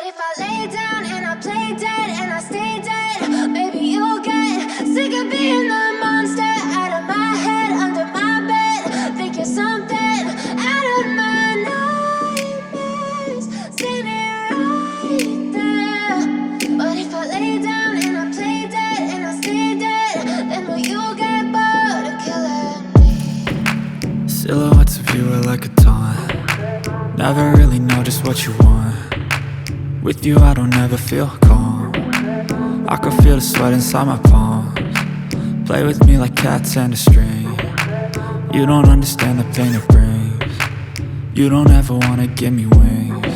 if I lay down and I play dead and I stay dead, maybe you'll get sick of being the monster out of my head, under my bed. Think you're something out of my nightmares, standing right there. But if I lay down and I play dead and I stay dead, then will you get bored of killing me? Silhouettes of you are like a taunt. Never really know just what you want. With you I don't ever feel calm. I can feel the sweat inside my palms. Play with me like cats and a string. You don't understand the pain it brings. You don't ever wanna give me wings.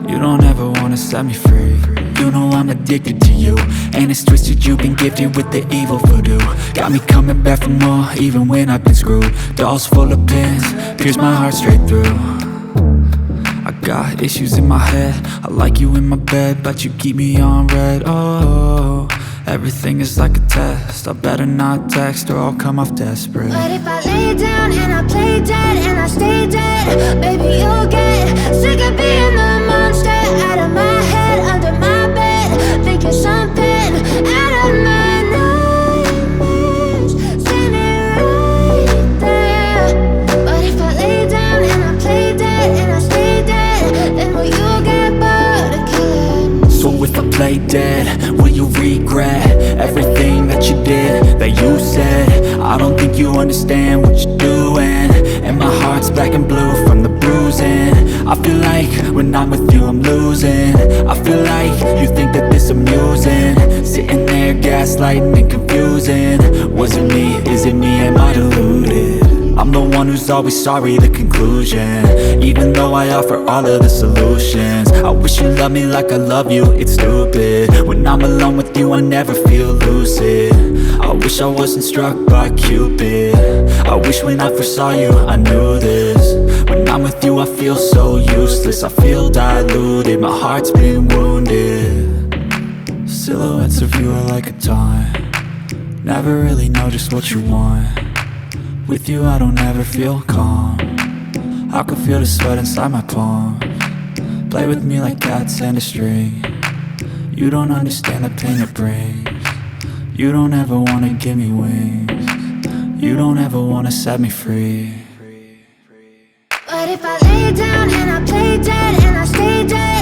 You don't ever wanna set me free. You know I'm addicted to you, and it's twisted, you've been gifted with the evil voodoo. Got me coming back for more, even when I've been screwed. Dolls full of pins, pierce my heart straight through. I got issues in my head, I like you in my bed, but you keep me on red. Oh, everything is like a test, I better not text or I'll come off desperate. But if I lay down and I play dead and I stay dead, baby you'll get sick of being the monster out of my head, under my bed. Think you're something out of my nightmares, standing right there. But if I lay down and I play dead and I stay dead, then will you get bored of killing me? So if I play dead, will you regret everything that you did, that you said? I don't think you understand what you're doing, and my heart's black and blue from the bruising. I feel like when I'm with you I'm losing. I feel like you think that this amusing, sitting there gaslighting and confusing. Was it me? Is it me? Am I deluded? I'm the one who's always sorry, the conclusion, even though I offer all of the solutions. I wish you loved me like I love you, it's stupid. When I'm alone with you I never feel lucid. I wish I wasn't struck by Cupid. I wish when I first saw you I knew this. When I'm with you I feel so useless, I feel diluted, my heart's been wounded. Silhouettes of you are like a taunt. Never really know just what you want. With you I don't ever feel calm. I can feel the sweat inside my palms. Play with me like cats and a string. You don't understand the pain it brings. You don't ever wanna give me wings. You don't ever wanna set me free. But if I lay down and I play dead and I stay dead,